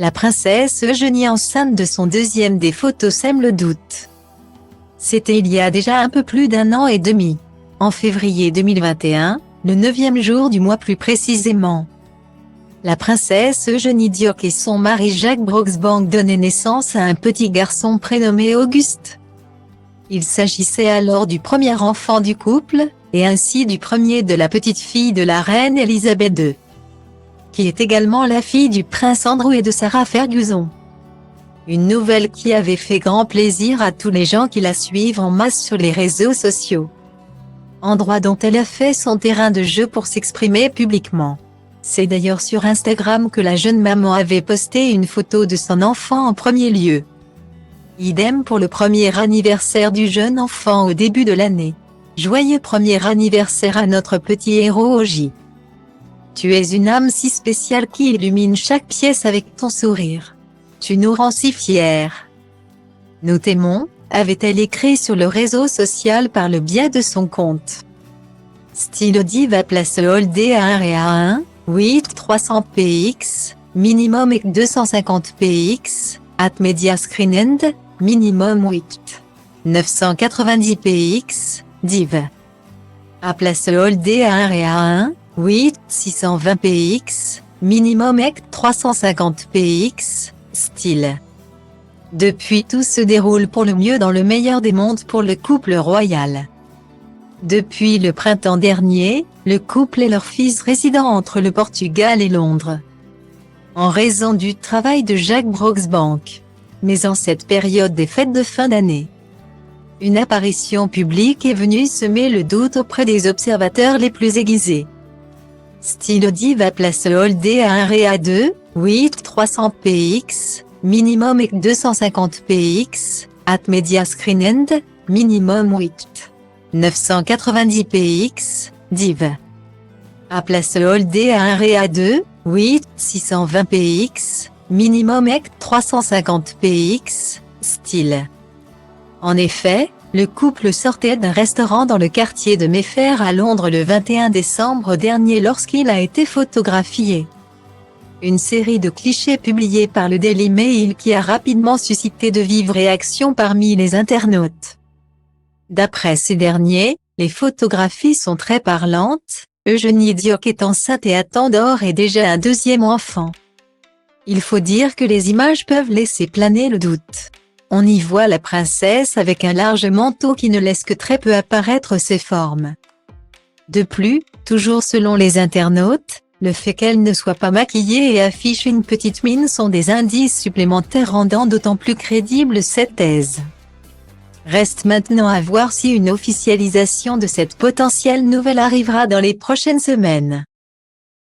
La princesse Eugénie enceinte de son deuxième des photos sème le doute. C'était il y a déjà un peu plus d'1 an et demi. En février 2021, le 9e jour du mois plus précisément. La princesse Eugénie Diok et son mari Jacques Broxbank donnaient naissance à un petit garçon prénommé Auguste. Il s'agissait alors du premier enfant du couple, et ainsi du premier de la petite fille de la reine Elisabeth II, qui est également la fille du prince Andrew et de Sarah Ferguson. Une nouvelle qui avait fait grand plaisir à tous les gens qui la suivent en masse sur les réseaux sociaux. Endroit dont elle a fait son terrain de jeu pour s'exprimer publiquement. C'est d'ailleurs sur Instagram que la jeune maman avait posté une photo de son enfant en premier lieu. Idem pour le premier anniversaire du jeune enfant au début de l'année. Joyeux premier anniversaire à notre petit héros Oji. Tu es une âme si spéciale qui illumine chaque pièce avec ton sourire. Tu nous rends si fiers. Nous t'aimons, avait-elle écrit sur le réseau social par le biais de son compte. Style Diva place Holdé à 1 et à 1, 8 300 px, minimum et 250 px, at media screen end, minimum 8. 990 px, div. À place Holdé à 1 et à 1, 8 620 px, minimum et 350 px, style. Depuis tout se déroule pour le mieux dans le meilleur des mondes pour le couple royal. Depuis le printemps dernier, le couple et leur fils résident entre le Portugal et Londres. En raison du travail de Jacques Broxbank. Mais en cette période des fêtes de fin d'année, une apparition publique est venue semer le doute auprès des observateurs les plus aiguisés. Style Diva place Holdé à 1 et à 2, 8 300 px, minimum et 250 px, at media screen end, minimum 8. 990 px, div. À place Holdé à 1 et à 2, 8 620 px, minimum et 350 px, style. En effet, le couple sortait d'un restaurant dans le quartier de Mayfair à Londres le 21 décembre dernier lorsqu'il a été photographié. Une série de clichés publiés par le Daily Mail qui a rapidement suscité de vives réactions parmi les internautes. D'après ces derniers, les photographies sont très parlantes, Eugénie Diok est enceinte et attend d'or et déjà un deuxième enfant. Il faut dire que les images peuvent laisser planer le doute. On y voit la princesse avec un large manteau qui ne laisse que très peu apparaître ses formes. De plus, toujours selon les internautes, le fait qu'elle ne soit pas maquillée et affiche une petite mine sont des indices supplémentaires rendant d'autant plus crédible cette thèse. Reste maintenant à voir si une officialisation de cette potentielle nouvelle arrivera dans les prochaines semaines.